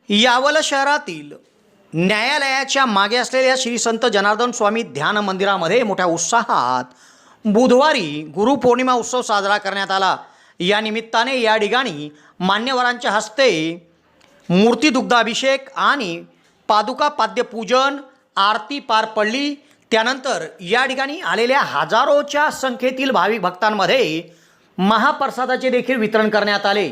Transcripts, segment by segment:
यावल शहरातील न्यायालयाच्या मागे असलेल्या श्री संत जनार्दन स्वामी ध्यान मंदिरामध्ये मोठ्या उत्साहात बुधवारी गुरुपौर्णिमा उत्सव साजरा करण्यात आला। या निमित्ताने या ठिकाणी मान्यवरांच्या हस्ते मूर्ती दुग्धाभिषेक आणि पादुका पाद्यपूजन आरती पार पडली। त्यानंतर या ठिकाणी आलेल्या हजारोच्या संख्येतील भाविक भक्तांमध्ये महाप्रसादाचे देखील वितरण करण्यात आले।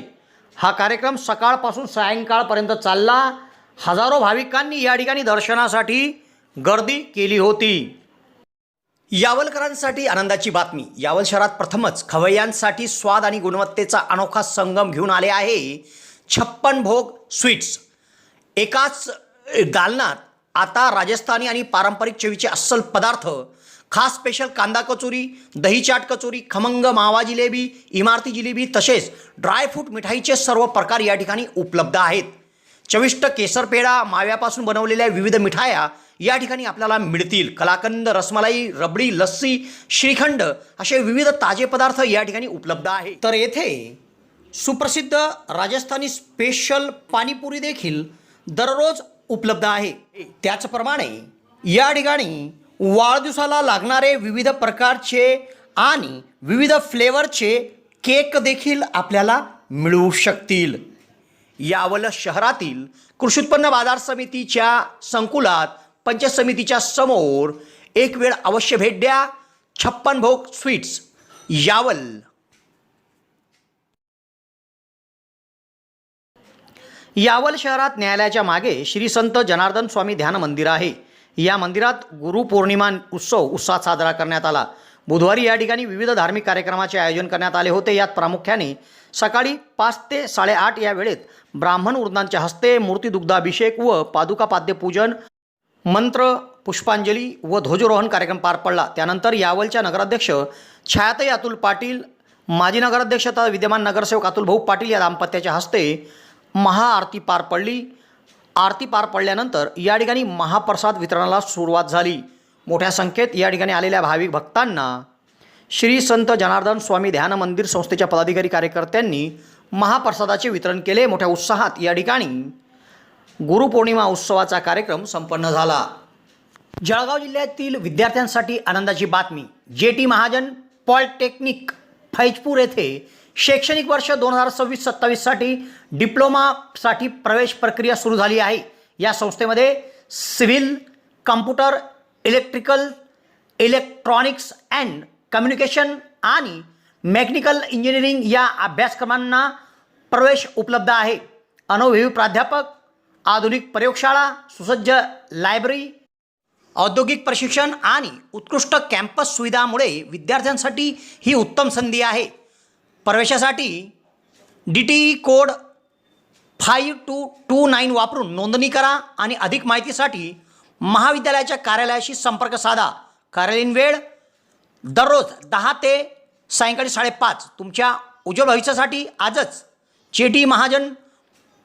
हा कार्यक्रम सकाळपासून सायंकाळपर्यंत चालला। हजारो भाविकांनी या ठिकाणी दर्शनासाठी गर्दी केली होती। यावलकरांसाठी आनंदाची बातमी। यावल शहरात प्रथमच खवय्यांसाठी स्वाद आणि गुणवत्तेचा अनोखा संगम घेऊन आले आहे 56 भोग स्वीट्स। एकाच दालनात आता राजस्थानी आणि पारंपरिक चवीचे अस्सल पदार्थ, खास स्पेशल कांदा कचोरी, दही चाट कचोरी, खमंग मावा जिलेबी, इमारती जिलेबी तसेच ड्रायफ्रूट मिठाईचे सर्व प्रकार या ठिकाणी उपलब्ध आहेत। चविष्ट केसर पेढा, माव्यापासून बनवलेल्या विविध मिठाया या ठिकाणी आपल्याला मिळतील। कलाकंद, रसमलाई, रबडी, लस्सी, श्रीखंड असे विविध ताजे पदार्थ या ठिकाणी उपलब्ध आहेत। तर येथे सुप्रसिद्ध राजस्थानी स्पेशल पाणीपुरी देखील दररोज उपलब्ध आहे। त्याचप्रमाणे या ठिकाणी वाढदिवसाला लागणारे विविध प्रकारचे आणि विविध फ्लेवरचे केक देखील आपल्याला मिळू शकतील। यावल शहरातील कृषी उत्पन्न बाजार समितीच्या संकुलात पंचायत समितीच्या समोर एक वेळ अवश्य भेट द्या। 56 भोग स्वीट्स, यावल। यावल शहरात न्यायालयाच्या मागे श्री संत जनार्दन स्वामी ध्यान मंदिर आहे। या मंदिरात गुरुपौर्णिमा उत्सव उत्साहात साजरा करण्यात आला। बुधवारी या ठिकाणी विविध धार्मिक कार्यक्रमाचे आयोजन करण्यात आले होते। यात प्रामुख्याने सकाळी 5 ते 8:30 या वेळेत ब्राह्मण वृंदांच्या हस्ते मूर्ती दुग्धाभिषेक व पादुका पाद्यपूजन, मंत्र, पुष्पांजली व ध्वजारोहण कार्यक्रम पार पडला। त्यानंतर यावलच्या नगराध्यक्ष छायाताई अतुल पाटील, माजी नगराध्यक्ष तथा विद्यमान नगरसेवक अतुल भाऊ पाटील या दाम्पत्याच्या हस्ते महाआरती पार पडली। आरती पार पडल्यानंतर या ठिकाणी महाप्रसाद वितरणाला सुरुवात झाली। मोठ्या संख्येत या ठिकाणी आलेल्या भाविक भक्तांना श्री संत जनार्दन स्वामी ध्यान मंदिर संस्थेच्या पदाधिकारी कार्यकर्त्यांनी महाप्रसादाचे वितरण केले। मोठ्या उत्साहात या ठिकाणी गुरुपौर्णिमा उत्सवाचा कार्यक्रम संपन्न झाला। जळगाव जिल्ह्यातील विद्यार्थ्यांसाठी आनंदाची बातमी। जे.टी. महाजन पॉलिटेक्निक फैजपूर येथे शैक्षणिक वर्ष 2026-27 साठी डिप्लोमासाठी प्रवेश प्रक्रिया सुरू झाली आहे। या संस्थेमध्ये civil, computer, electrical, electronics and communication आणि मेकॅनिकल इंजिनिअरिंग या अभ्यासक्रमांना प्रवेश उपलब्ध आहे। अनुभवी प्राध्यापक, आधुनिक प्रयोगशाळा, सुसज्ज लायब्ररी, औद्योगिक प्रशिक्षण आणि उत्कृष्ट कॅम्पस सुविधांमुळे विद्यार्थ्यांसाठी ही उत्तम संधी आहे। प्रवेशासाठी DTE कोड 5229 वापरून नोंदणी करा आणि अधिक माहितीसाठी महाविद्यालयाच्या कार्यालयाशी संपर्क साधा। कार्यालयीन वेळ दररोज 10 ते सायंकाळी 5:30। तुमच्या उज्ज्वल भविष्यासाठी आजच जे.टी. महाजन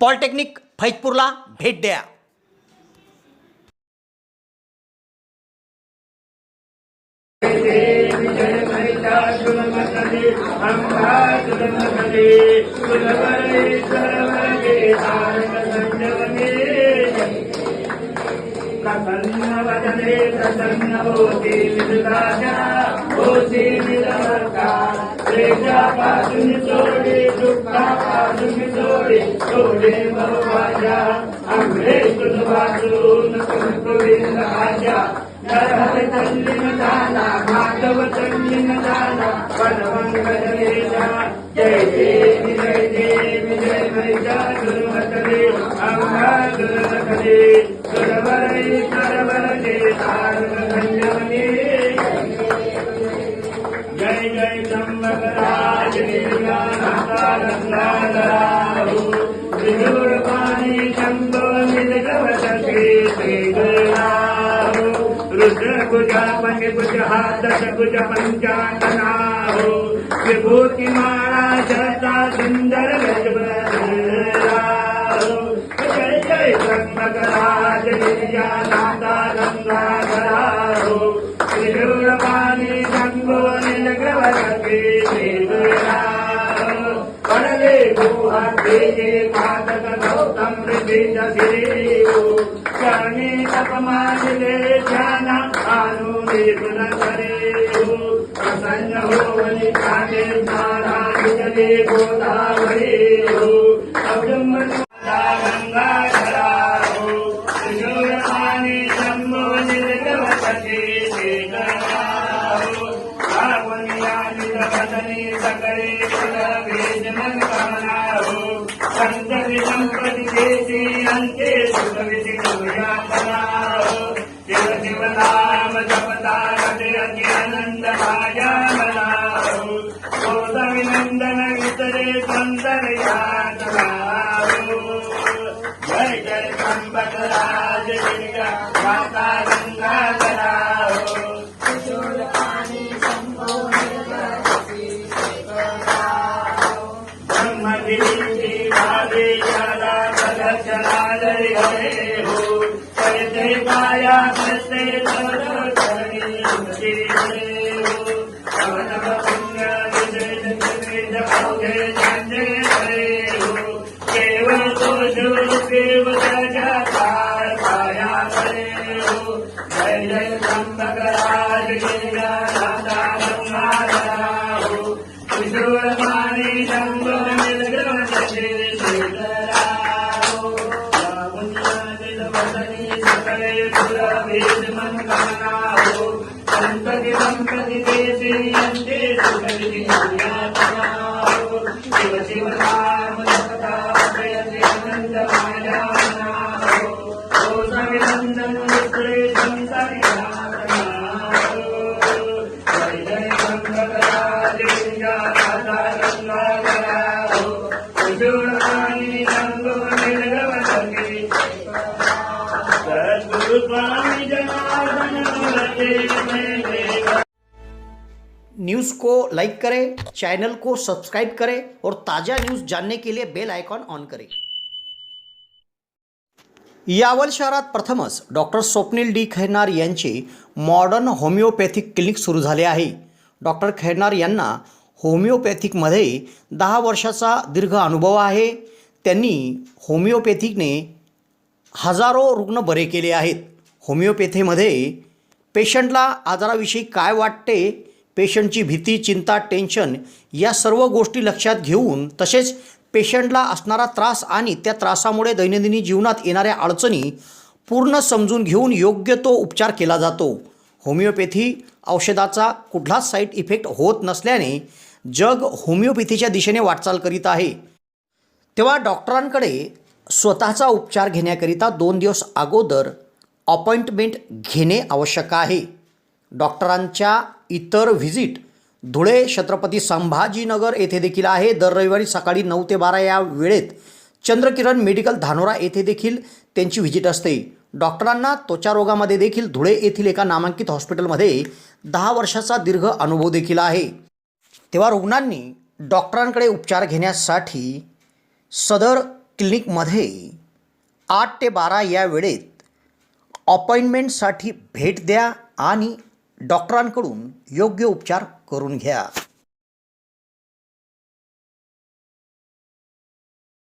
पॉलिटेक्निक फैजपूरला भेट द्या। जय जय चंबकराज पानी शंभो रुद्र कुजा पंचकुज हाथ कुज पंचाटना हो विभूति माला जता सुंदर जय जय चंबकराज नाथा गंगाधरा हो त्रिशूल पानी शंभो नीलग्रवरके देवरा पड़ले गुहा देजे पादक गौतम सिद्ध करणे तपमानले ध्यान अनुनिपुण करे प्रसन्न होवनी काटे सारा विजले गोदावरी अवडंबना गंगाधरा त्रिशूळ पाणी शंभो निर्गवसते सकळे कुलवेदन कामनाहो संतति संपति देशी अंते सुखविधि कुर्यातनाहो शिव शिव नाम जपता रटे अति आनंद माया मनाहो गोदविनंदन वितरे सौंदर्यातनाहो जय जय संपत राज गिरिजा माता गंगाधराहो माया करते केवल तो देव जाता पाया करे जय जय संपत राज गिरिजा दाता गंगाधराहो त्रिशूल पाणी शंभो निर्गवसते संतति संपति देशी अंते सुखविधि कुर्यातनाहो शिव शिव नाम जपता प्रयते आनंद माया मनाहो गोदविनंदन वितरे सौंदर्यातनाहो जय जय संपत राज गिरिजा दाता गंगाधराहो त्रिशूल पाणी शंभो निर्गवसते सद्गुरु स्वामी जनार्दन न्यूज़ को लाइक करें, चैनल को सब्सक्राइब करें और ताज़ा न्यूज़ जानने के लिए बेल आइकॉन ऑन करें। यावल शहरात प्रथमच डॉक्टर स्वप्नील डी खैरनार यांचे मॉडर्न होमिओपॅथिक क्लिनिक सुरू झाले आहे। डॉक्टर खैरनार यांना होमिओपॅथिकमध्ये 10 वर्षाचा दीर्घ अनुभव आहे। त्यांनी होमिओपॅथिकने हजारो रुग्ण बरे केले आहेत। होमिओपॅथीमध्ये पेशंटला आजाराविषयी काय वाटते, पेशंटची भीती, चिंता, टेन्शन या सर्व गोष्टी लक्षात घेऊन तसेच पेशंटला असणारा त्रास आणि त्या त्रासामुळे दैनंदिन जीवनात येणाऱ्या अडचणी पूर्ण समजून घेऊन योग्य तो उपचार केला जातो। होमिओपॅथी औषधाचा कुठलाच साईड इफेक्ट होत नसल्याने जग होमिओपॅथीच्या दिशेने वाटचाल करीत आहे। तेव्हा डॉक्टरांकडे स्वतःचा उपचार घेण्याकरिता 2 दिवस अगोदर अपॉइंटमेंट घेणे आवश्यक आहे। डॉक्टरांच्या इतर व्हिजिट धुळे, छत्रपती संभाजीनगर येथे देखील आहे। दर रविवारी सकाळी 9 ते 12 या वेळेत चंद्रकिरण मेडिकल धानोरा येथे देखील त्यांची व्हिजिट असते। डॉक्टरांना त्वचा रोगामध्ये देखील धुळे येथील एका नामांकित हॉस्पिटलमध्ये 10 वर्षाचा दीर्घ अनुभव देखील आहे। तेव्हा रुग्णांनी डॉक्टरांकडे उपचार घेण्यासाठी सदर क्लिनिकमध्ये 8 ते 12 या वेळेत अपॉइंटमेंटसाठी भेट द्या आणि डॉक्टरांकडून योग्य उपचार करून घ्या।